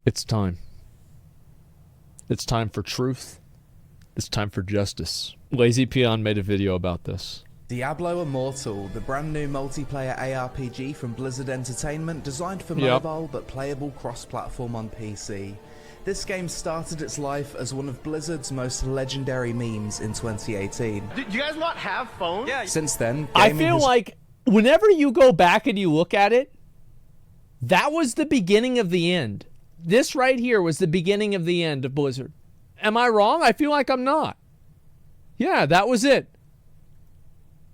It's time. It's time for truth. It's time for justice. LazyPeon made a video about this. Diablo Immortal, the brand new multiplayer ARPG from Blizzard Entertainment, designed for mobile but playable cross-platform on PC. This game started its life as one of Blizzard's most legendary memes in 2018. Do you guys not have phones? Yeah. Since then, I feel like whenever you go back and you look at it, that was the beginning of the end. This right here was the beginning of the end of Blizzard. Am I wrong? I feel like I'm not. Yeah, that was it.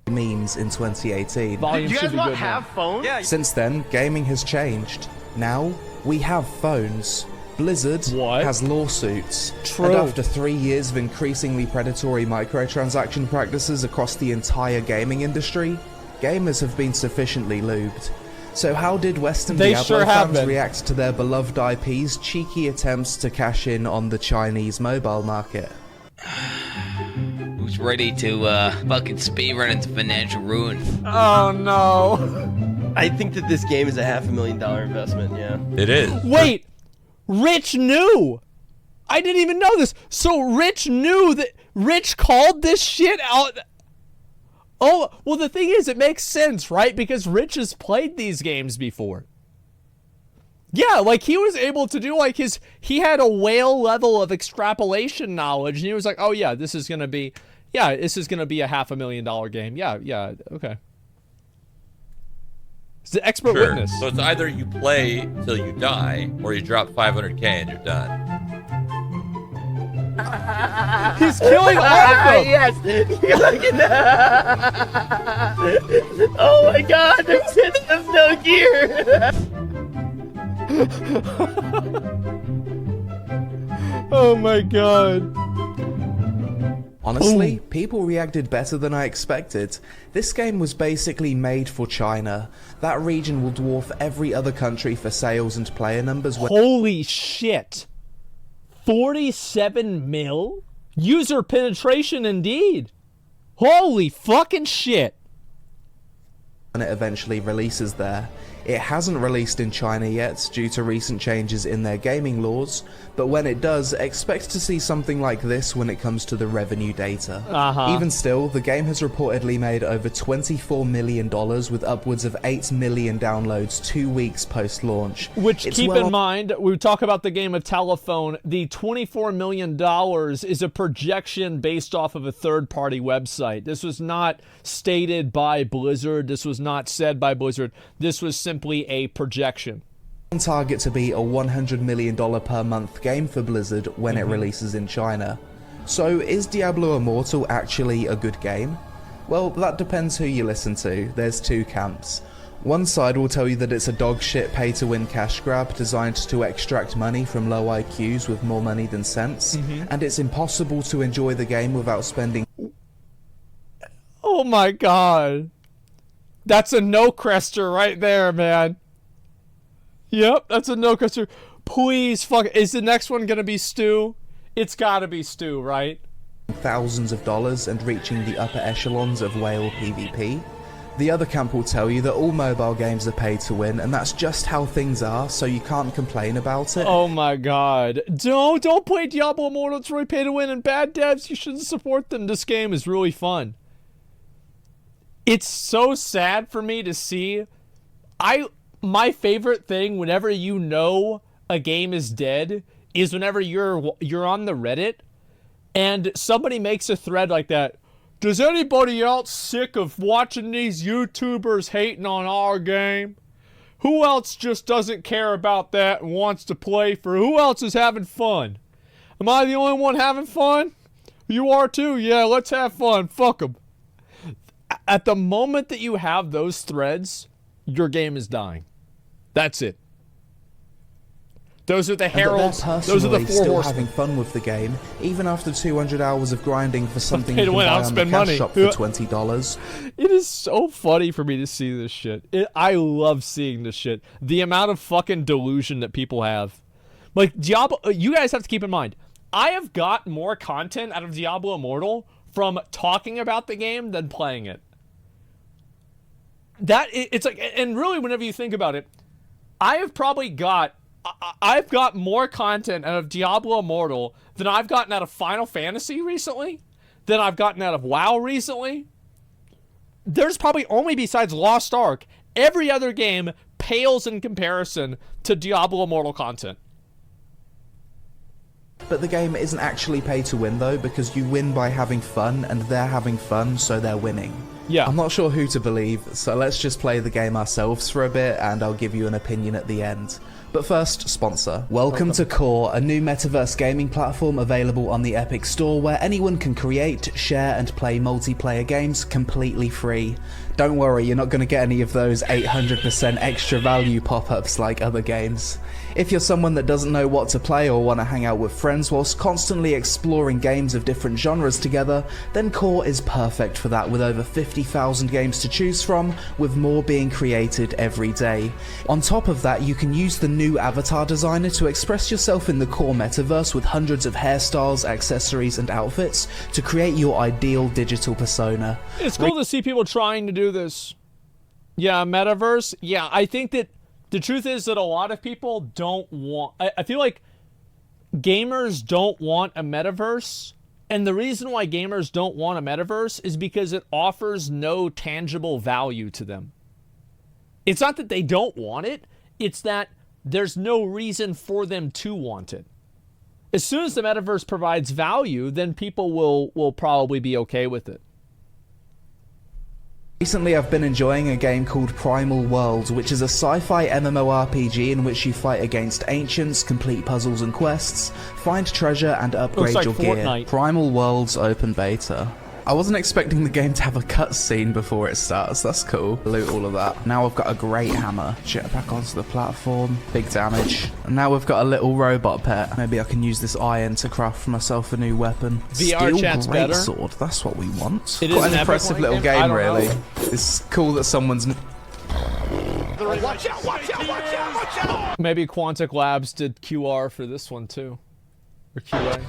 Memes in 2018. Do you guys not have phones? Yeah. Since then, gaming has changed. Now, we have phones. Blizzard has lawsuits. True. And after 3 years of increasingly predatory microtransaction practices across the entire gaming industry, gamers have been sufficiently lubed. So how did Western Diablo fans react to their beloved IP's cheeky attempts to cash in on the Chinese mobile market? Who's ready to fucking speedrun into financial ruin? Oh no. I think that this game is a $500,000 investment, yeah. It is. Wait! Rich knew! I didn't even know this. So Rich knew that Rich called this shit out. Oh, well the thing is, it makes sense, right? Because Rich has played these games before. Yeah, like he was able to do like he had a whale level of extrapolation knowledge, and he was like, oh yeah, this is gonna be a $500,000 game. Yeah, okay. It's the expert witness. So it's either you play till you die, or you drop 500K and you're done. He's killing all of them! Yes! Oh my god, there's no gear! Oh my god. Honestly, people reacted better than I expected. This game was basically made for China. That region will dwarf every other country for sales and player numbers. Holy shit. 47 mil? User penetration indeed. Holy fucking shit. When it eventually releases there. It hasn't released in China yet due to recent changes in their gaming laws, but when it does, expect to see something like this when it comes to the revenue data. Even still, the game has reportedly made over $24 million with upwards of 8 million downloads 2 weeks post-launch. Which, keep in mind, we talk about the game of Telephone, the $24 million is a projection based off of a third-party website. This was not stated by Blizzard. This was not said by Blizzard. This was simply a projection. On target to be a $100 million per month game for Blizzard when it releases in China. So is Diablo Immortal actually a good game? Well, that depends who you listen to. There's two camps. One side will tell you that it's a dogshit pay-to-win cash grab designed to extract money from low IQs with more money than sense, and it's impossible to enjoy the game without spending. Oh my god. That's a no-crester right there, man. Yep, that's a no-crester. Please, fuck. Is the next one gonna be Stu? It's gotta be Stu, right? Thousands of dollars and reaching the upper echelons of whale PvP. The other camp will tell you that all mobile games are pay to win, and that's just how things are, so you can't complain about it. Oh my god. Don't play Diablo Immortal. It's really pay to win, and bad devs, you shouldn't support them. This game is really fun. It's so sad for me to see. My favorite thing whenever you know a game is dead is whenever you're on the Reddit and somebody makes a thread like that. Does anybody else sick of watching these YouTubers hating on our game? Who else just doesn't care about that and wants to play for? Who else is having fun? Am I the only one having fun? You are too? Yeah, let's have fun. Fuck them. At the moment that you have those threads, your game is dying. That's it. Those are the heralds. Those are the four still horsemen. Having fun with the game, even after 200 hours of grinding for something you can win, buy I'll on the spend cash money. shop for $20. It is so funny for me to see this shit. I love seeing this shit. The amount of fucking delusion that people have. Like, Diablo, you guys have to keep in mind, I have got more content out of Diablo Immortal from talking about the game than playing it. It's like, and really whenever you think about it, I have probably got I've got more content out of Diablo Immortal than I've gotten out of Final Fantasy recently, than I've gotten out of WoW recently. There's probably only, besides Lost Ark, every other game pales in comparison to Diablo Immortal content. But the game isn't actually pay to win though, because you win by having fun, and they're having fun, so they're winning. Yeah. I'm not sure who to believe, so let's just play the game ourselves for a bit, and I'll give you an opinion at the end. But first, sponsor. Welcome to Core, a new metaverse gaming platform available on the Epic Store where anyone can create, share and play multiplayer games completely free. Don't worry, you're not going to get any of those 800% extra value pop-ups like other games. If you're someone that doesn't know what to play or want to hang out with friends whilst constantly exploring games of different genres together, then Core is perfect for that, with over 50,000 games to choose from, with more being created every day. On top of that, you can use the new avatar designer to express yourself in the Core metaverse with hundreds of hairstyles, accessories and outfits to create your ideal digital persona. It's cool to see people trying to do this. Yeah, metaverse. Yeah, I think that the truth is that a lot of people don't want... I feel like gamers don't want a metaverse. And the reason why gamers don't want a metaverse is because it offers no tangible value to them. It's not that they don't want it. It's that there's no reason for them to want it. As soon as the metaverse provides value, then people will probably be okay with it. Recently I've been enjoying a game called Primal Worlds, which is a sci-fi MMORPG in which you fight against ancients, complete puzzles and quests, find treasure and upgrade like your Fortnite. gear. Primal Worlds open beta. I wasn't expecting the game to have a cutscene before it starts, that's cool. Loot all of that. Now I've got a great hammer. Jetpack onto the platform, big damage. And now we've got a little robot pet. Maybe I can use this iron to craft for myself a new weapon. VR chat's better. Sword, that's what we want. It is Quite an an impressive epic little game. I game, don't really. know. It's cool that someone's... Watch out, watch out, watch out, watch out! Maybe Quantic Labs did QR for this one too. Or QA.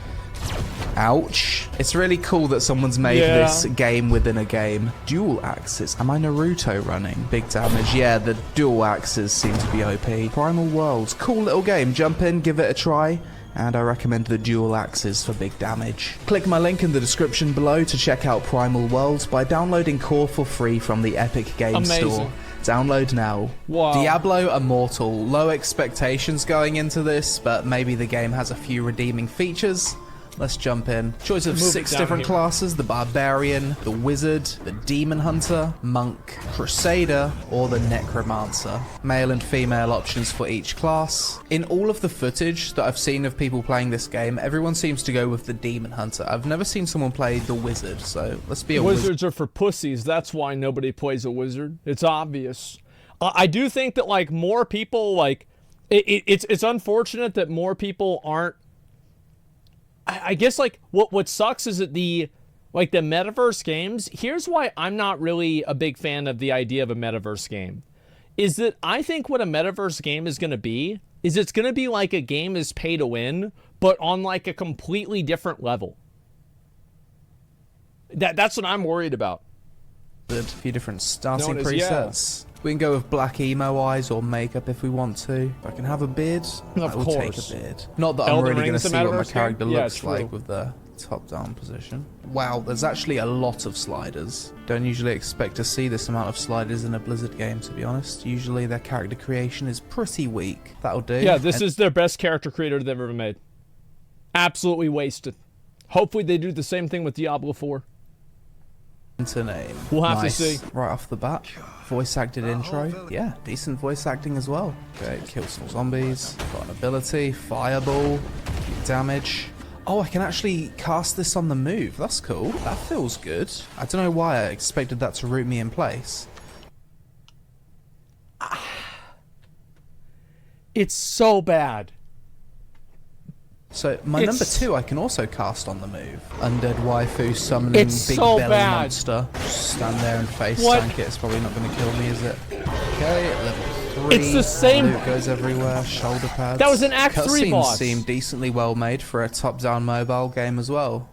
Ouch. It's really cool that someone's made this game within a game. Dual axes. Am I Naruto running? Big damage. Yeah, the dual axes seem to be OP. Primal Worlds. Cool little game. Jump in, give it a try. And I recommend the dual axes for big damage. Click my link in the description below to check out Primal Worlds by downloading Core for free from the Epic Games Store. Download now. Wow. Diablo Immortal. Low expectations going into this, but maybe the game has a few redeeming features. Let's jump in. Choice of 6 different classes: the Barbarian, the Wizard, the Demon Hunter, Monk, Crusader, or the Necromancer. Male and female options for each class. In all of the footage that I've seen of people playing this game, everyone seems to go with the Demon Hunter. I've never seen someone play the Wizard, so let's be a Wizards are for pussies. That's why nobody plays a wizard. It's obvious. I do think that like more people like it's unfortunate that more people aren't. I guess like what sucks is that the metaverse games, here's why I'm not really a big fan of the idea of a metaverse game, is that I think what a metaverse game is going to be is it's going to be like a game is pay to win, but on like a completely different level. That's what I'm worried about. A few different starting Known as, presets. We can go with black emo eyes or makeup if we want to. If I can have a beard, I will take a beard. Not that I'm Elden really going to Ring's a see what my metaverse character game? Yeah, looks true. like with the top-down position. Wow, there's actually a lot of sliders. Don't usually expect to see this amount of sliders in a Blizzard game, to be honest. Usually their character creation is pretty weak. That'll do. Yeah, this is their best character creator they've ever made. Absolutely wasted. Hopefully they do the same thing with Diablo 4. Into name. We'll have to see. Right off the bat. Voice acted intro. Yeah, decent voice acting as well. Okay, kill some zombies. Got an ability. Fireball. Damage. Oh, I can actually cast this on the move. That's cool. That feels good. I don't know why I expected that to root me in place. It's so bad. So, my number 2 I can also cast on the move. Undead waifu summoning It's big so belly bad. monster. Just stand there and face What? tank it. It's probably not going to kill me, is it? Okay, level 3. It's the same- Loot goes everywhere. Shoulder pads. That was an Act 3 Cutscenes boss. seem decently well made for a top-down mobile game as well.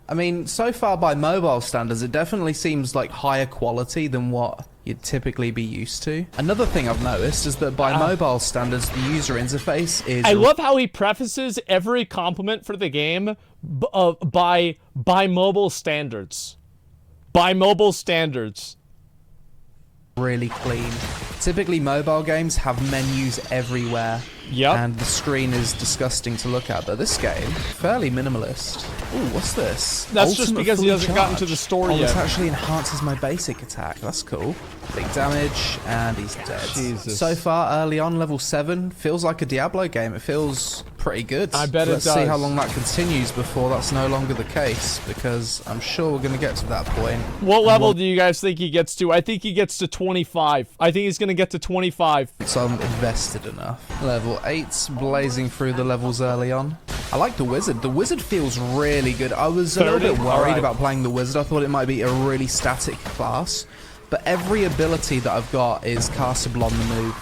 I mean, so far by mobile standards, it definitely seems like higher quality than what you'd typically be used to. Another thing I've noticed is that by mobile standards, the user interface is... I love how he prefaces every compliment for the game by mobile standards. By mobile standards. really clean. Typically mobile games have menus everywhere. Yep. And the screen is disgusting to look at, but this game, fairly minimalist. Ooh, what's this? That's just because he full hasn't gotten to charge. the story Oh, this yet. actually enhances my basic attack. That's cool. Big damage, and he's dead. Jesus. So far, early on, level 7, feels like a Diablo game. It feels pretty good. I bet it Let's see does. how long that continues before that's no longer the case, because I'm sure we're going to get to that point. What level do you guys think he gets to? I think he gets to 25. I think he's going to get to 25. So I'm invested enough. Level 8's blazing through the levels early on. I like the wizard. The wizard feels really good. I was a little 30? bit worried Alright. about playing the wizard. I thought it might be a really static class. But every ability that I've got is castable on the move,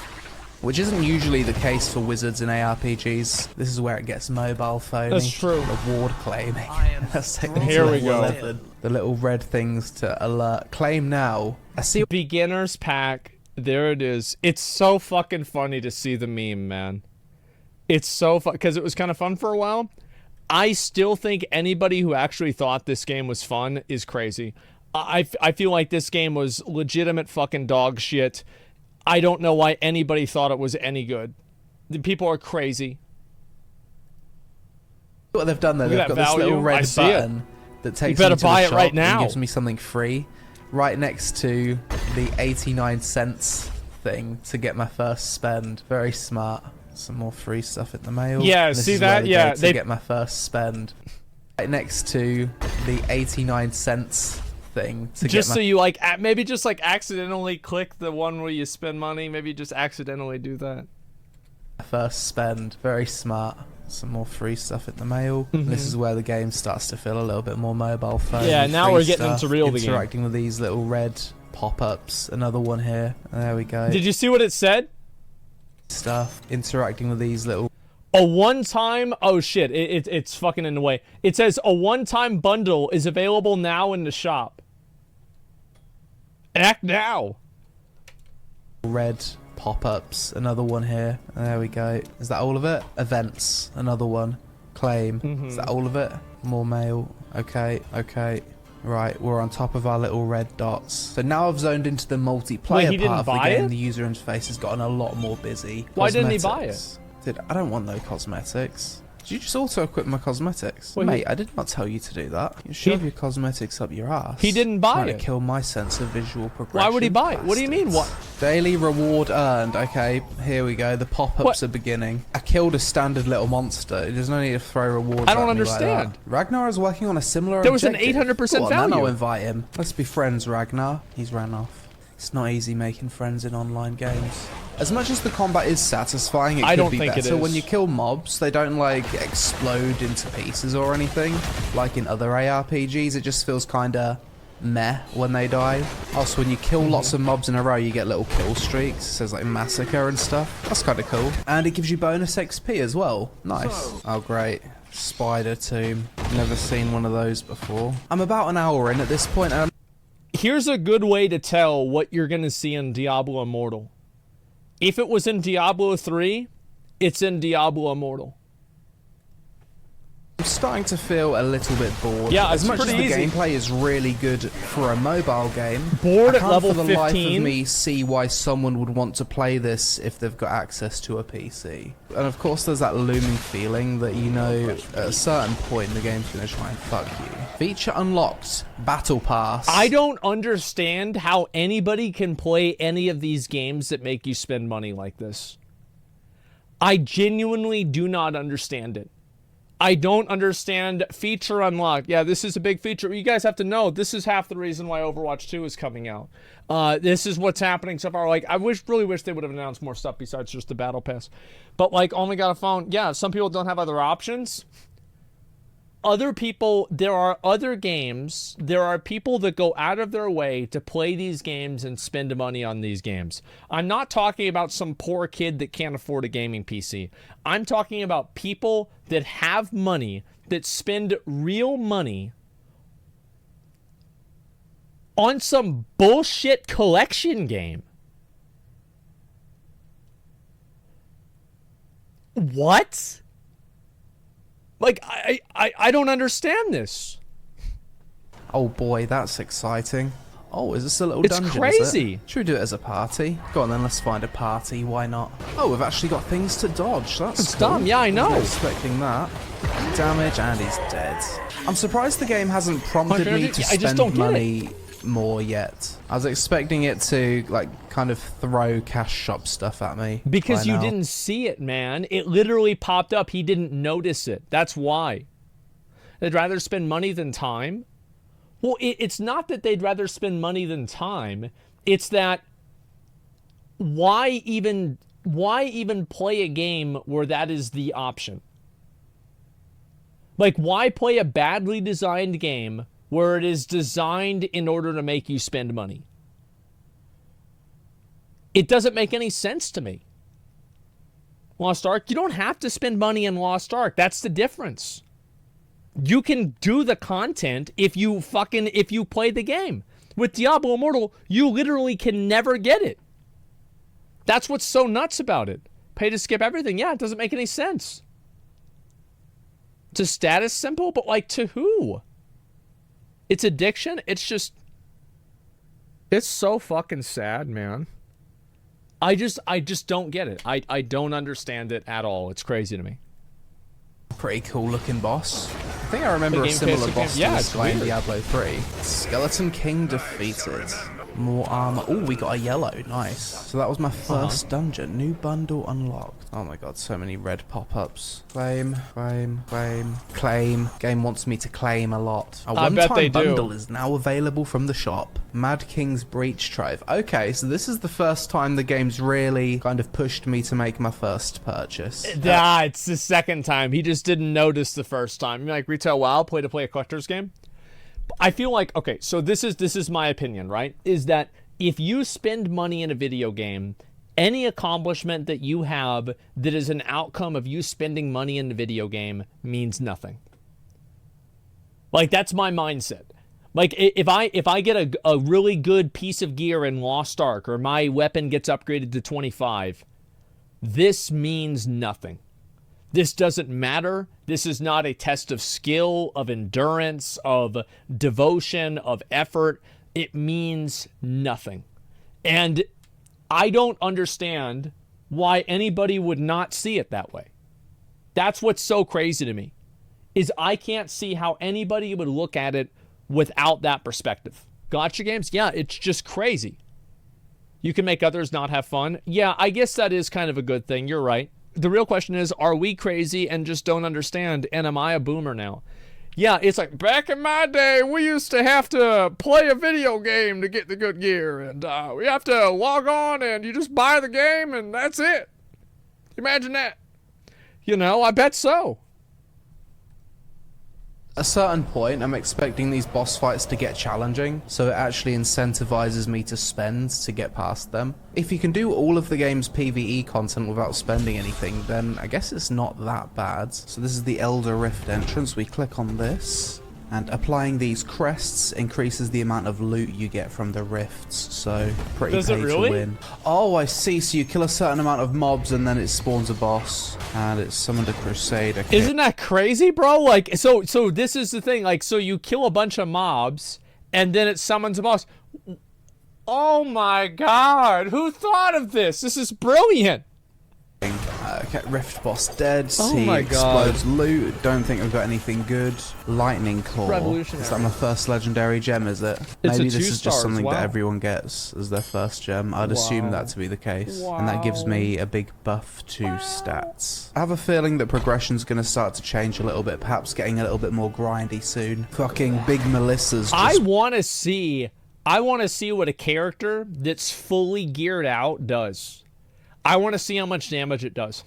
which isn't usually the case for wizards in ARPGs. This is where it gets mobile phony. That's true. Reward claiming. Let's take this Here we level go. 11. The little red things to alert. Claim now. I see. Beginner's pack. There it is. It's so fucking funny to see the meme, man. It's so fun because it was kind of fun for a while. I still think anybody who actually thought this game was fun is crazy. I feel like this game was legitimate fucking dog shit. I don't know why anybody thought it was any good. The people are crazy. What they've done there, Look they've at got that this little value. I red see it. button that takes better you to buy the it shop right and now. gives me something free, right next to the 89 cents thing to get my first spend. Very smart. Some more free stuff in the mail. Yeah, This see is where that? they Yeah, go to they- get my first spend. Right next to the 89 cents thing to Just get so my you like maybe just like accidentally click the one where you spend money. Maybe just accidentally do that. first spend. Very smart. Some more free stuff in the mail. This is where the game starts to feel a little bit more mobile phone. Yeah, now free we're getting stuff, into real the game. interacting with these little red pop-ups. Another one here. There we go. Did you see what it said? Stuff. Interacting with these little A one-time... Oh, shit. It's fucking in the way. It says a one-time bundle is available now in the shop. Act now. red pop-ups. Another one here. There we go. Is that all of it? Events. Another one. Claim. Is that all of it? More mail. Okay. Okay. Right, we're on top of our little red dots. So now I've zoned into the multiplayer Wait, he didn't part of the buy game. it? The user interface has gotten a lot more busy. Why didn't he buy Cosmetics. I don't want no cosmetics. Did you just auto-equip my cosmetics? Well, Mate, I did not tell you to do that. You shove your cosmetics up your ass. He didn't buy Trying it. to kill my sense of visual progression. Why would he buy it? What do you mean? bastards. What? Daily reward earned. Okay, here we go. The pop-ups What? are beginning. I killed a standard little monster. There's no need to throw rewards I don't at me like understand. that. Ragnar is working on a similar There was an objective. 800% Go on, then value. I'll invite him. Let's be friends, Ragnar. He's ran off. It's not easy making friends in online games. As much as the combat is satisfying, it I could don't be think it better. is. When you kill mobs, they don't like explode into pieces or anything. Like in other ARPGs, it just feels kinda meh when they die. Also, when you kill lots of mobs in a row, you get little kill streaks. It says like massacre and stuff. That's kinda cool. And it gives you bonus XP as well. Nice. Oh great. Spider tomb. Never seen one of those before. I'm about an hour in at this point, and Here's a good way to tell what you're going to see in Diablo Immortal. If it was in Diablo 3, it's in Diablo Immortal. I'm starting to feel a little bit bored. Yeah, as it's much as the pretty easy. gameplay is really good for a mobile game. Bored I at can't level for the life 15? of me see why someone would want to play this if they've got access to a PC. And of course, there's that looming feeling that you know at a certain point the game's going to try and fuck you. Feature unlocked. Battle Pass. I don't understand how anybody can play any of these games that make you spend money like this. I genuinely do not understand it. I don't understand feature unlocked. Yeah, this is a big feature. You guys have to know, this is half the reason why Overwatch 2 is coming out. This is what's happening so far. Like, I really wish they would have announced more stuff besides just the Battle Pass. But, like, only got a phone. Yeah, some people don't have other options. Other people, there are other games, there are people that go out of their way to play these games and spend money on these games. I'm not talking about some poor kid that can't afford a gaming PC. I'm talking about people that have money, that spend real money on some bullshit collection game. What? Like, I don't understand this. Oh boy, that's exciting. Oh, is this a little It's dungeon? crazy. Is it? Should we do it as a party? Go on then, let's find a party. Why not? Oh, we've actually got things to dodge. That's It's cool. dumb. Yeah, I know. Wasn't expecting that. Damage, and he's dead. I'm surprised the game hasn't prompted me to I just spend don't get money more yet. I was expecting it to, like, kind of throw cash shop stuff at me. Because by you now. didn't see it, man. It literally popped up. He didn't notice it. That's why. They'd rather spend money than time. Well, it's not that they'd rather spend money than time. It's that why even play a game where that is the option? Like, why play a badly designed game where it is designed in order to make you spend money? It doesn't make any sense to me. Lost Ark, you don't have to spend money in Lost Ark. That's the difference. You can do the content if you play the game. With Diablo Immortal, you literally can never get it. That's what's so nuts about it. Pay to skip everything. Yeah, it doesn't make any sense. It's a status symbol, but like to who? It's addiction. It's so fucking sad, man. I just don't get it. I don't understand it at all. It's crazy to me. Pretty cool looking boss. I think I remember a game similar face boss again. to Yeah, this it's guy in weird. Diablo 3. Skeleton King defeated. More armor. Oh, we got a yellow. Nice. So that was my first dungeon. New bundle unlocked. Oh my god, so many red pop-ups. Claim, claim, claim, claim. Game wants me to claim a lot. A I bet they one-time do. bundle is now available from the shop. Mad King's Breach Trove. Okay, so this is the first time the game's really kind of pushed me to make my first purchase. It's the second time. He just didn't notice the first time. Like Retail WoW, play to play a collector's game. I feel like, okay, so this is my opinion, right? Is that if you spend money in a video game, any accomplishment that you have that is an outcome of you spending money in the video game means nothing. Like, that's my mindset. Like, if I get a really good piece of gear in Lost Ark, or my weapon gets upgraded to 25, this means nothing. This doesn't matter. This is not a test of skill, of endurance, of devotion, of effort. It means nothing. And I don't understand why anybody would not see it that way. That's what's so crazy to me, is I can't see how anybody would look at it without that perspective. Gotcha games? Yeah, it's just crazy. You can make others not have fun. Yeah, I guess that is kind of a good thing. You're right. The real question is, are we crazy and just don't understand? And am I a boomer now? Yeah, it's like, back in my day, we used to have to play a video game to get the good gear. And we have to log on and you just buy the game and that's it. Imagine that. You know, I bet so. At a certain point, I'm expecting these boss fights to get challenging, so it actually incentivizes me to spend to get past them. If you can do all of the game's PvE content without spending anything, then I guess it's not that bad. So this is the Elder Rift entrance. We click on this, and applying these crests increases the amount of loot you get from the rifts, so pretty Does it pay really? to win. Oh, I see. So you kill a certain amount of mobs and then it spawns a boss, and it's summoned a crusader. Isn't that crazy, bro? Like, so this is the thing. Like, so you kill a bunch of mobs, and then it summons a boss. Oh my god, who thought of this? This is brilliant. Okay, Rift boss dead. Oh He my God. explodes loot. Don't think I've got anything good. Lightning Claw. Revolutionary. Is that my first legendary gem, is it? It's Maybe a this is 2 just stars, something wow. that everyone gets as their first gem. I'd assume Wow. that to be the case. And that gives Wow. me a big buff to stats. I have a feeling that progression's going to start to change a little bit. Perhaps getting a little bit more grindy soon. Fucking Big Melissa's just... I want to see what a character that's fully geared out does. I want to see how much damage it does.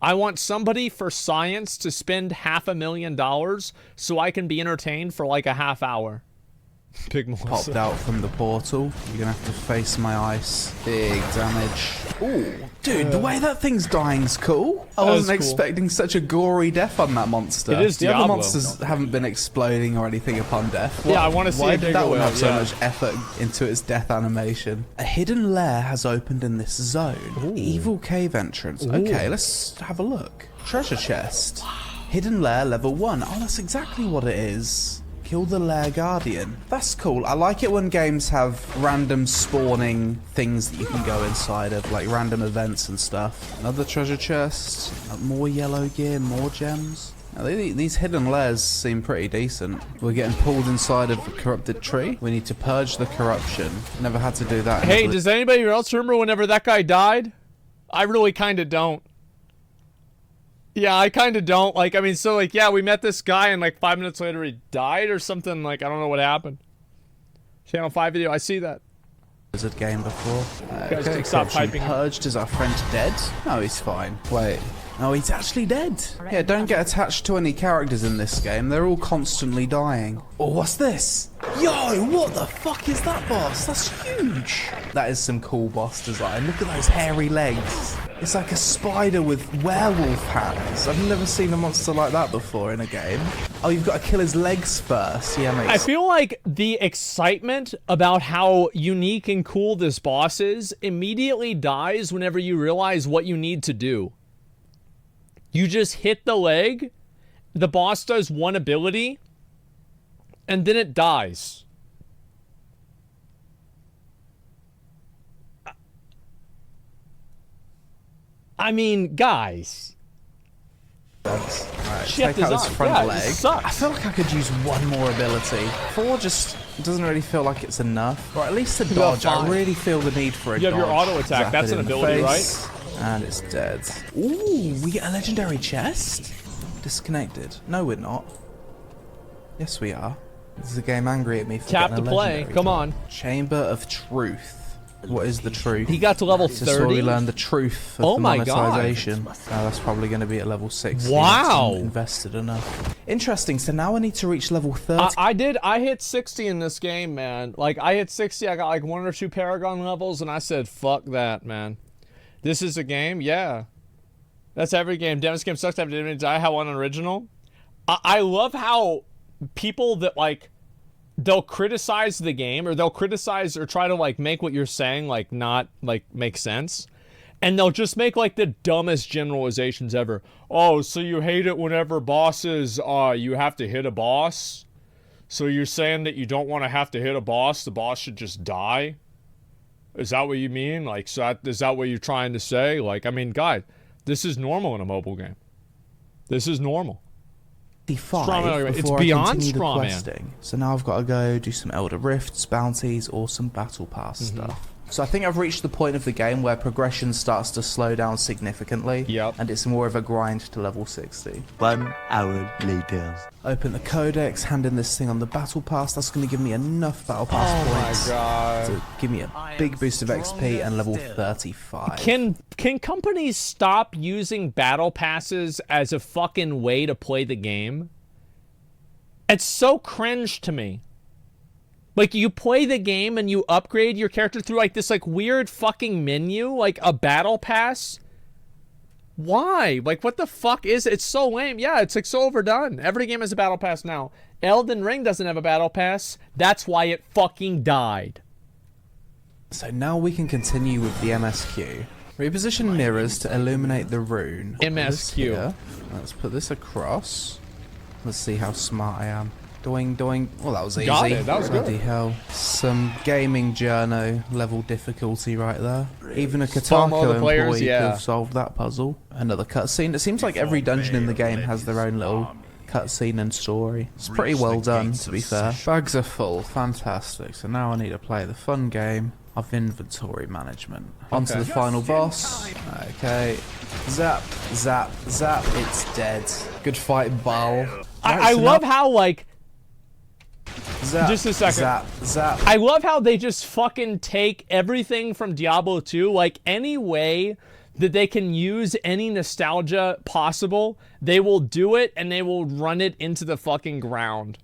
I want somebody for science to spend $500,000 so I can be entertained for like a half hour. Big Melissa. popped out from the portal. You're gonna have to face my ice. Big damage. Ooh, dude, the way that thing's dying's cool. I wasn't cool. expecting such a gory death on that monster. It is The other Diablo. monsters haven't been exploding or anything upon death. Yeah, I want to see Why a did bigger that one whale, have so yeah. much effort into its death animation? A hidden lair has opened in this zone. Evil cave entrance. Okay, let's have a look. Treasure chest. Hidden lair level 1. Oh, that's exactly what it is. Kill the lair guardian. That's cool. I like it when games have random spawning things that you can go inside of, like random events and stuff. Another treasure chest. More yellow gear, more gems. Now, these hidden lairs seem pretty decent. We're getting pulled inside of a corrupted tree. We need to purge the corruption. Never had to do that. Hey, does anybody else remember whenever that guy died? I really kind of don't. Yeah, I kind of don't. Like, I mean, so, like, yeah, we met this guy, and, like, 5 minutes later he died or something. Like, I don't know what happened. Channel 5 video, I see that. Blizzard game before. Guys, stop corruption typing. purged. Is our friend dead? No, he's fine. Wait. No, he's actually dead. Yeah, don't get attached to any characters in this game. They're all constantly dying. Oh, what's this? Yo, what the fuck is that boss? That's huge. That is some cool boss design. Look at those hairy legs. It's like a spider with werewolf hands. I've never seen a monster like that before in a game. Oh, you've got to kill his legs first. Yeah, makes I feel like the excitement about how unique and cool this boss is immediately dies whenever you realize what you need to do. You just hit the leg, the boss does one ability, and then it dies. I mean, guys. Alright, Shit take out his design. front Yeah, it leg. sucks. I feel like I could use one more ability. 4 just doesn't really feel like it's enough. Or at least a got dodge. I 5. really feel the need for a You dodge. have your auto attack. Zap That's it an in the ability, face, and it's dead. Ooh, we get a legendary chest? Disconnected. No, we're not. Yes, we are. This is a game angry at me for Tap getting to a play. legendary Come chest. on. Chamber of Truth. What is the truth? He got to level This is where we 30. learn the truth of Oh the my God. monetization. That's probably going to be at level 60. Wow. That's invested enough. Interesting. So now I need to reach level 30. I hit 60 in this game, man. Like, I hit 60, I got like 1 or 2 Paragon levels, and I said, fuck that, man. This is a game? Yeah. That's every game. Damn, this game sucks. I have to die. How unoriginal. I love how people that, like, they'll criticize the game, or they'll criticize or try to, like, make what you're saying, like, not, like, make sense. And they'll just make, like, the dumbest generalizations ever. Oh, so you hate it whenever bosses, you have to hit a boss? So you're saying that you don't want to have to hit a boss? The boss should just die? Is that what you mean? Like, so is that what you're trying to say? Like, I mean, guys, this is normal in a mobile game. This is normal. It's before beyond I continue the straw man. questing. So now I've got to go do some Elder Rifts, bounties, or some Battle Pass stuff. So I think I've reached the point of the game where progression starts to slow down significantly. Yep. And it's more of a grind to level 60. 1 hour later. Open the codex, hand in this thing on the Battle Pass. That's going to give me enough Battle Pass points God. to give me a big boost of XP and level 35. Can companies stop using battle passes as a fucking way to play the game? It's so cringe to me. Like, you play the game and you upgrade your character through, like, this, like, weird fucking menu, like a battle pass. Why? Like, what the fuck is it? It's so lame. Yeah, it's, like, so overdone. Every game has a battle pass now. Elden Ring doesn't have a battle pass. That's why it fucking died. So now we can continue with the MSQ. Reposition mirrors to illuminate the rune. Put this MSQ. here. Let's put this across. Let's see how smart I am. Doing, doing. Well, that was easy. Got it. That was good. Bloody hell. Some gaming journo level difficulty right there. Even a Spawn all the Kotaku players, employee yeah. could have solved that puzzle. Another cutscene. It seems like every dungeon in the game has their own little cutscene and story. It's pretty well done, to be fair. Bags are full. Fantastic. So now I need to play the fun game of inventory management. On to the final boss. Okay. Zap, zap, zap. It's dead. Good fight, Baal. I love how, like, Zap, just a second. Zap, zap. I love how they just fucking take everything from Diablo 2, like, any way that they can use any nostalgia possible, they will do it and they will run it into the fucking ground.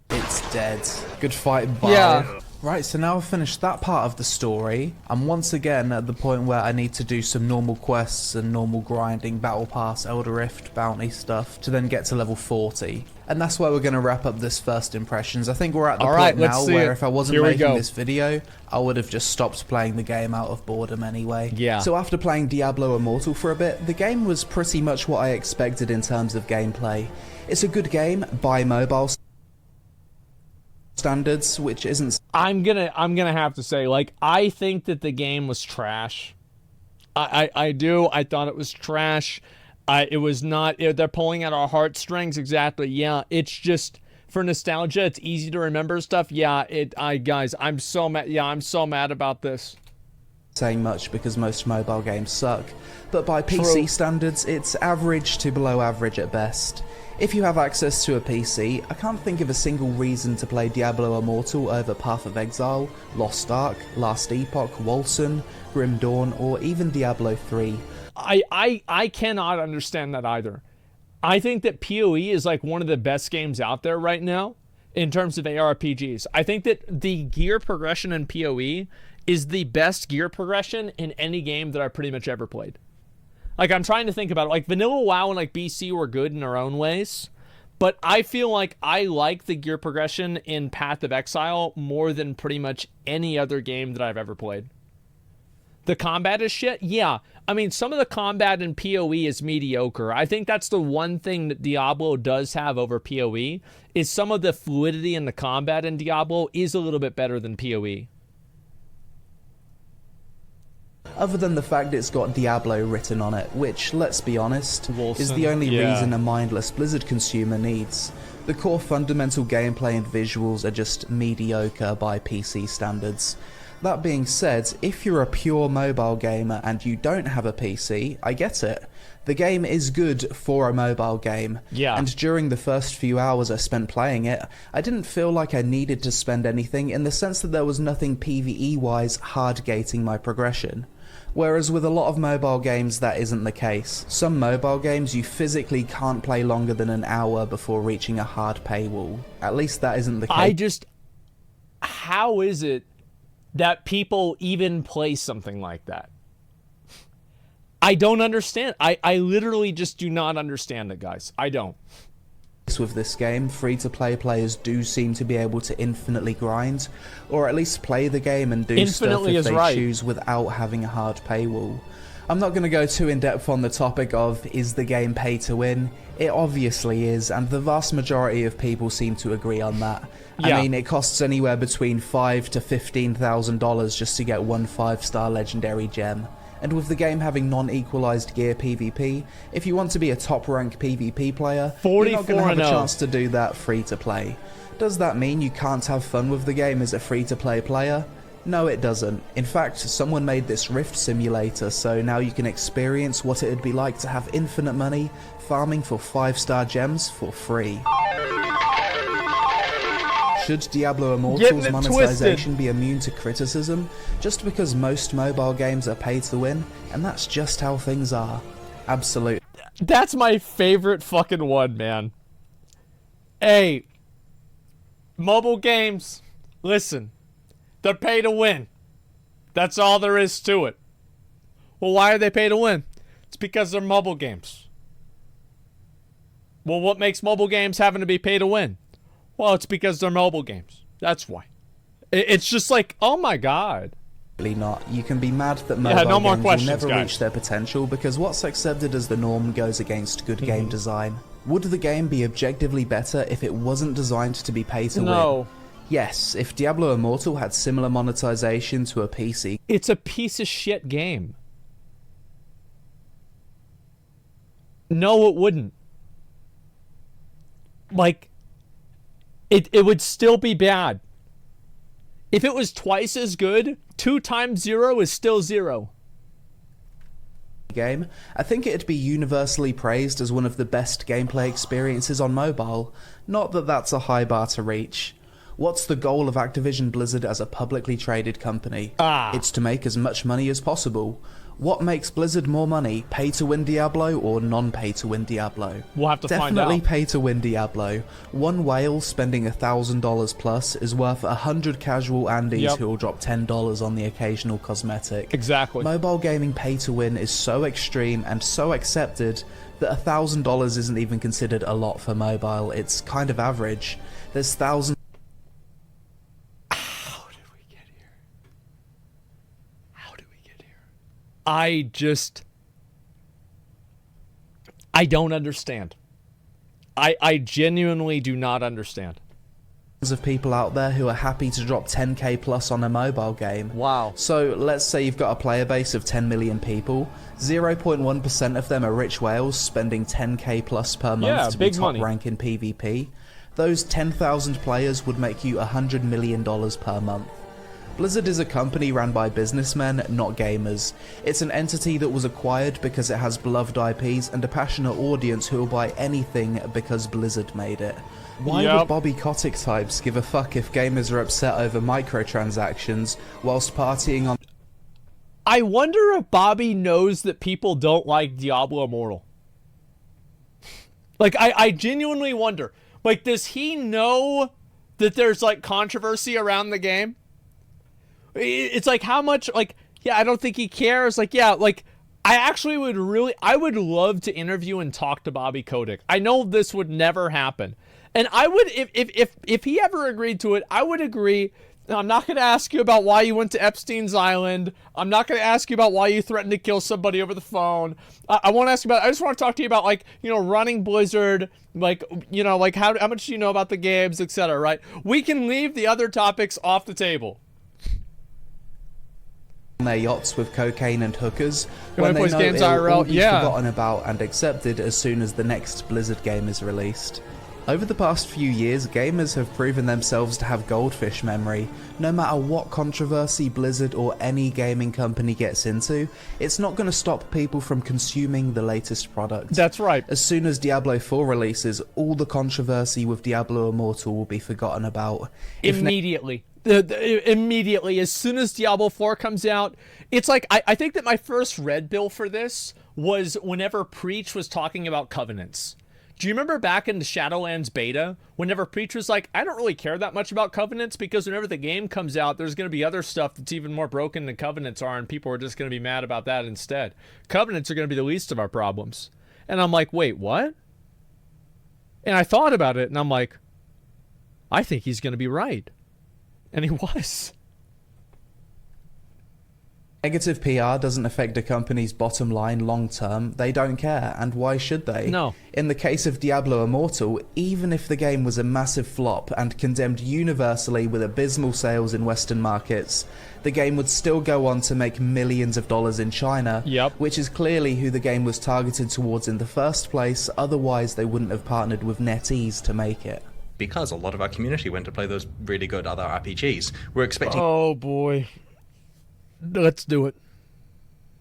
It's dead. Good fight, Bar. Yeah. Right, so now I've finished that part of the story. I'm once again at the point where I need to do some normal quests and normal grinding, Battle Pass, Elder Rift, bounty stuff, to then get to level 40. And that's where we're going to wrap up this first impressions. I think we're at the point now where if I wasn't making this video, I would have just stopped playing the game out of boredom anyway. Yeah. So after playing Diablo Immortal for a bit, the game was pretty much what I expected in terms of gameplay. It's a good game by mobile standards, which isn't... I'm gonna have to say, like, I think that the game was trash. I do. I thought it was trash. It was not... They're pulling at our heartstrings, exactly. Yeah, it's just... For nostalgia, it's easy to remember stuff. Yeah, guys, I'm so mad. Yeah, I'm so mad about this. Saying much because most mobile games suck. But by PC standards, it's average to below average at best. If you have access to a PC, I can't think of a single reason to play Diablo Immortal over Path of Exile, Lost Ark, Last Epoch, Wolcen, Grim Dawn, or even Diablo 3. I cannot understand that either. I think that PoE is like one of the best games out there right now in terms of ARPGs. I think that the gear progression in PoE is the best gear progression in any game that I've pretty much ever played. Like, I'm trying to think about it. Like, Vanilla WoW and, like, BC were good in their own ways. But I feel like I like the gear progression in Path of Exile more than pretty much any other game that I've ever played. The combat is shit? Yeah. I mean, some of the combat in PoE is mediocre. I think that's the one thing that Diablo does have over PoE, is some of the fluidity in the combat in Diablo is a little bit better than PoE. Other than the fact it's got Diablo written on it, which, let's be honest, is the only reason a mindless Blizzard consumer needs. The core fundamental gameplay and visuals are just mediocre by PC standards. That being said, if you're a pure mobile gamer and you don't have a PC, I get it. The game is good for a mobile game, and during the first few hours I spent playing it, I didn't feel like I needed to spend anything in the sense that there was nothing PvE-wise hard gating my progression. Whereas with a lot of mobile games that isn't the case. Some mobile games you physically can't play longer than an hour before reaching a hard paywall. At least that isn't the case. How is it that people even play something like that? I don't understand. I literally just do not understand it, guys. I don't. With this game, free-to-play players do seem to be able to infinitely grind, or at least play the game and do stuff if they choose without having a hard paywall. I'm not going to go too in-depth on the topic of, is the game pay to win? It obviously is, and the vast majority of people seem to agree on that. I mean, it costs anywhere between $5,000 to $15,000 just to get one 5-star legendary gem. And with the game having non-equalized gear PvP, if you want to be a top-rank PvP player, you're not going to have a chance to do that free-to-play. Does that mean you can't have fun with the game as a free-to-play player? No, it doesn't. In fact, someone made this Rift simulator, so now you can experience what it would be like to have infinite money, farming for 5-star gems for free. Should Diablo Immortal's monetization be immune to criticism just because most mobile games are pay to win? And that's just how things are. Absolutely. That's my favorite fucking one, man. Hey, mobile games, listen, they're pay to win. That's all there is to it. Well, why are they pay to win? It's because they're mobile games. Well, what makes mobile games having to be pay to win? Well, it's because they're mobile games. That's why. It's just like, oh my god. Not. You can be mad that mobile games will never reach their potential because what's accepted as the norm goes against good game design. Would the game be objectively better if it wasn't designed to be pay to win? Yes, if Diablo Immortal had similar monetization to a PC. It's a piece of shit game. No, it wouldn't. Like, it would still be bad. If it was twice as good, 2 times 0 is still 0. Game, I think it'd be universally praised as one of the best gameplay experiences on mobile. Not that that's a high bar to reach. What's the goal of Activision Blizzard as a publicly traded company? It's to make as much money as possible. What makes Blizzard more money, pay-to-win Diablo or non-pay-to-win Diablo? We'll have to find Definitely out. pay-to-win Diablo. One whale spending $1,000 plus is worth 100 casual Andes Yep. who will drop $10 on the occasional cosmetic. Exactly. Mobile gaming pay-to-win is so extreme and so accepted that $1,000 isn't even considered a lot for mobile. It's kind of average. There's thousands. How did we get here? How did we get here? I don't understand. I genuinely do not understand. Of people out there who are happy to drop 10k plus on a mobile game. Wow. So let's say you've got a player base of 10 million people, 0.1% of them are rich whales spending 10k plus per month Yeah, to be big top money. rank in PvP. Those 10,000 players would make you $100 million per month. Blizzard is a company ran by businessmen, not gamers. It's an entity that was acquired because it has beloved IPs and a passionate audience who will buy anything because Blizzard made it. Why Yep. would Bobby Kotick types give a fuck if gamers are upset over microtransactions whilst partying on... I wonder if Bobby knows that people don't like Diablo Immortal. Like, I genuinely wonder. Like, does he know that there's, like, controversy around the game? It's like, how much, like, yeah, I don't think he cares. Like, yeah, like, I would love to interview and talk to Bobby Kotick. I know this would never happen. And I would, if he ever agreed to it, I would agree. I'm not going to ask you about why you went to Epstein's Island. I'm not going to ask you about why you threatened to kill somebody over the phone. I won't ask you about, I just want to talk to you about, like, you know, running Blizzard, like, you know, like, how much do you know about the games, etc., right? We can leave the other topics off the table. their yachts with cocaine and hookers When when they plays know games it'll all IRL, be yeah. forgotten about and accepted as soon as the next Blizzard game is released. Over the past few years, gamers have proven themselves to have goldfish memory. No matter what controversy Blizzard or any gaming company gets into, it's not going to stop people from consuming the latest product. That's right. As soon as Diablo 4 releases, all the controversy with Diablo Immortal will be forgotten about. Immediately. Immediately, as soon as Diablo 4 comes out, it's like, I think that my first red bill for this was whenever Preach was talking about covenants. Do you remember back in the Shadowlands beta, whenever Preach was like, I don't really care that much about covenants because whenever the game comes out, there's going to be other stuff that's even more broken than covenants are, and people are just going to be mad about that instead. Covenants are going to be the least of our problems. And I'm like, wait, what? And I thought about it, and I'm like, I think he's going to be right. And he was. Negative PR doesn't affect a company's bottom line long term. They don't care, and why should they? No. In the case of Diablo Immortal, even if the game was a massive flop and condemned universally with abysmal sales in Western markets, the game would still go on to make millions of dollars in China, Yep. which is clearly who the game was targeted towards in the first place, otherwise they wouldn't have partnered with NetEase to make it. Because a lot of our community went to play those really good other RPGs. We're expecting Oh boy. Let's do it.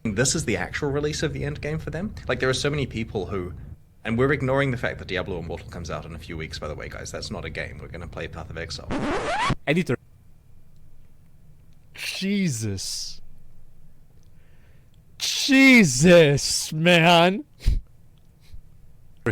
this is the actual release of the end game for them. Like, there are so many people who... And we're ignoring the fact that Diablo Immortal comes out in a few weeks, by the way, guys. That's not a game. We're going to play Path of Exile. Editor. Jesus. Jesus, man.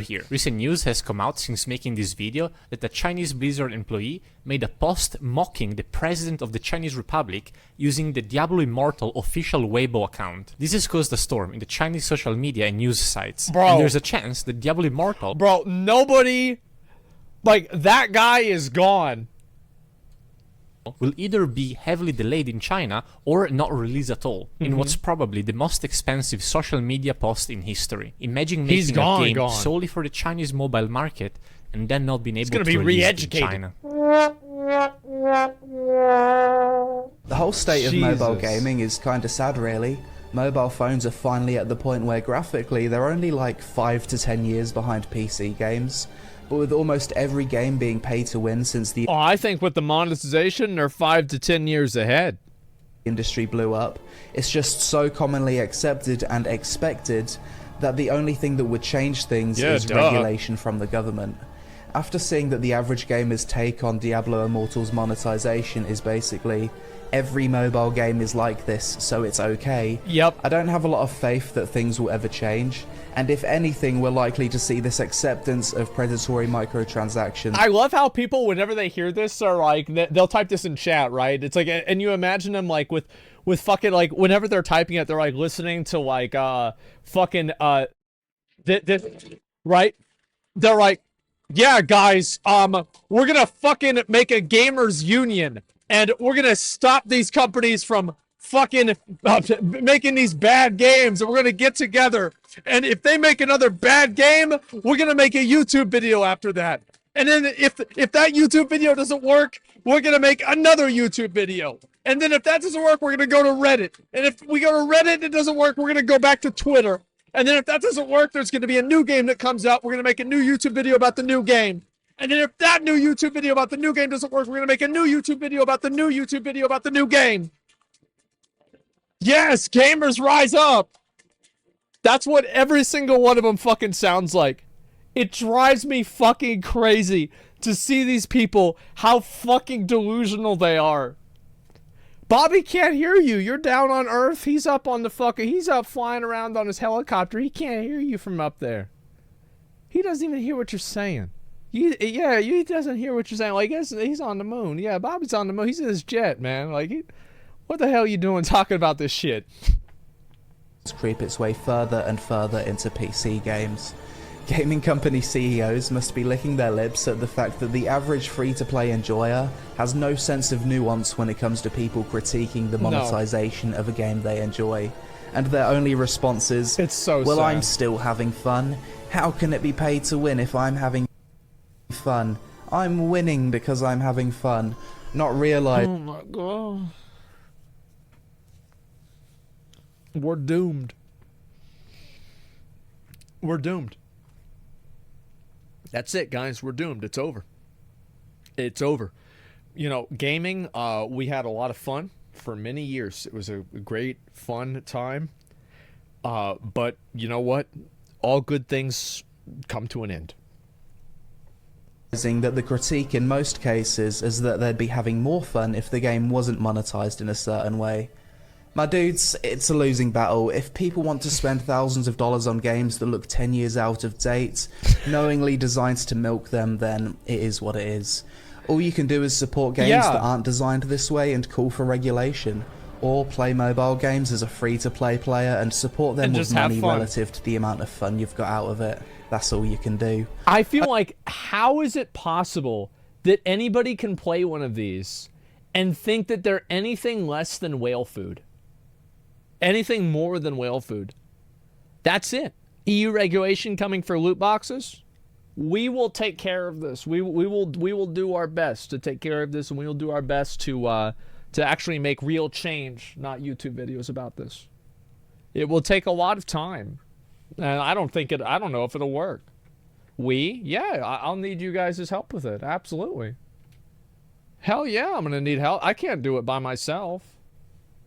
Here. Recent news has come out since making this video that a Chinese Blizzard employee made a post mocking the president of the Chinese Republic using the Diablo Immortal official Weibo account. This has caused a storm in the Chinese social media and news sites. Bro. And there's a chance that Diablo Immortal Bro, nobody... Like, that guy is gone. will either be heavily delayed in China or not released at all, in what's probably the most expensive social media post in history. Imagine He's making gone, a game gone. solely for the Chinese mobile market and then not being able gonna to be release it in re-educated. China. The whole state of mobile Jesus. gaming is kinda sad, really. Mobile phones are finally at the point where graphically they're only like 5 to 10 years behind PC games, but with almost every game being pay to win since the Oh, I think with the monetization, they're 5 to 10 years ahead. industry blew up, it's just so commonly accepted and expected that the only thing that would change things Yeah, is duh. regulation from the government. After seeing that the average gamer's take on Diablo Immortal's monetization is basically every mobile game is like this, so it's okay. Yep. I don't have a lot of faith that things will ever change, and if anything, we're likely to see this acceptance of predatory microtransactions. I love how people, whenever they hear this, are like, they'll type this in chat, right? It's like, and you imagine them like with fucking, like, whenever they're typing it, they're like listening to like fucking this, right? They're like, yeah, guys, we're gonna fucking make a gamers union, and we're gonna stop these companies from fucking making these bad games, and we're gonna get together, and if they make another bad game, we're gonna make a YouTube video after that, and then if that YouTube video doesn't work, we're gonna make another YouTube video, and then if that doesn't work, we're gonna go to Reddit, and if we go to Reddit and it doesn't work, we're gonna go back to Twitter. And then if that doesn't work, there's going to be a new game that comes out. We're going to make a new YouTube video about the new game. And then if that new YouTube video about the new game doesn't work, we're going to make a new YouTube video about the new YouTube video about the new game. Yes, gamers rise up. That's what every single one of them fucking sounds like. It drives me fucking crazy to see these people, how fucking delusional they are. Bobby can't hear you. You're down on Earth. He's up on the fucking... He's up flying around on his helicopter. He can't hear you from up there. He doesn't even hear what you're saying. He doesn't hear what you're saying. Like, he's on the moon. Yeah, Bobby's on the moon. He's in his jet, man. Like, what the hell are you doing talking about this shit? Creep its way further and further into PC games. Gaming company CEOs must be licking their lips at the fact that the average free-to-play enjoyer has no sense of nuance when it comes to people critiquing the monetization of a game they enjoy. And their only response is, it's so well, sad. I'm still having fun. How can it be paid to win if I'm having fun? I'm winning because I'm having fun. Not realize... Oh my god. We're doomed. We're doomed. That's it, guys. We're doomed. It's over. It's over. You know, gaming, we had a lot of fun for many years. It was a great, fun time. But you know what? All good things come to an end. That the critique in most cases is that they'd be having more fun if the game wasn't monetized in a certain way. My dudes, it's a losing battle. If people want to spend thousands of dollars on games that look 10 years out of date, knowingly designed to milk them, then it is what it is. All you can do is support games that aren't designed this way and call for regulation. Or play mobile games as a free-to-play player and support them with money relative to the amount of fun you've got out of it. That's all you can do. I feel like, how is it possible that anybody can play one of these and think that they're anything less than whale food? Anything more than whale food. That's it. EU regulation coming for loot boxes. We will take care of this. We will do our best to take care of this, and we will do our best to actually make real change, not YouTube videos about this. It will take a lot of time, and I don't know if it'll work. I'll need you guys' help with it. Absolutely. Hell yeah, I'm gonna need help. I can't do it by myself.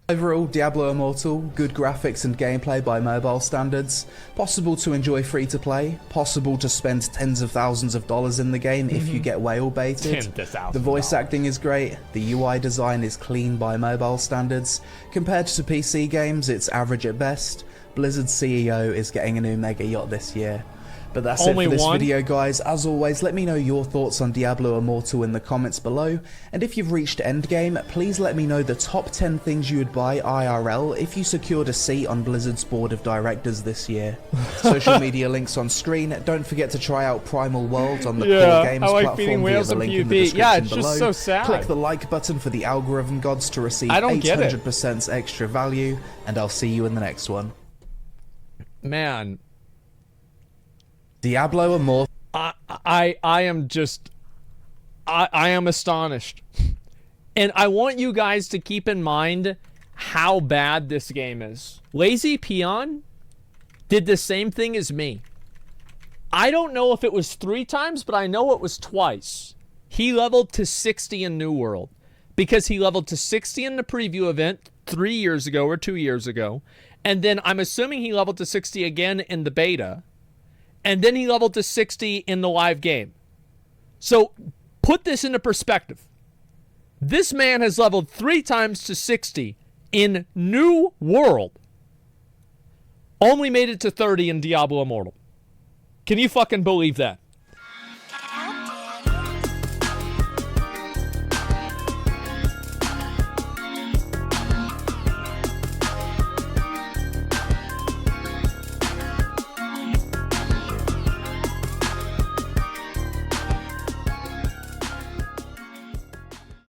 Overall, Diablo Immortal, good graphics and gameplay by mobile standards, possible to enjoy free-to-play, possible to spend tens of thousands of dollars in the game if you get whale baited. The voice acting is great, the UI design is clean by mobile standards. Compared to PC games, it's average at best. Blizzard's CEO is getting a new mega yacht this year. But that's it for this video, guys. As always, let me know your thoughts on Diablo Immortal in the comments below. And if you've reached endgame, please let me know the top 10 things you would buy IRL if you secured a seat on Blizzard's board of directors this year. Social media links on screen. Don't forget to try out Primal World on the Core Games platform via the link in the description below. Just so sad. Click the like button for the algorithm gods to receive 800% extra value. And I'll see you in the next one. Man. Diablo Immortal. I am just... I am astonished. And I want you guys to keep in mind how bad this game is. TheLazyPeon did the same thing as me. I don't know if it was 3 times, but I know it was twice. He leveled to 60 in New World. Because he leveled to 60 in the preview event 3 years ago or 2 years ago. And then I'm assuming he leveled to 60 again in the beta. And then he leveled to 60 in the live game. So put this into perspective. This man has leveled 3 times to 60 in New World. Only made it to 30 in Diablo Immortal. Can you fucking believe that?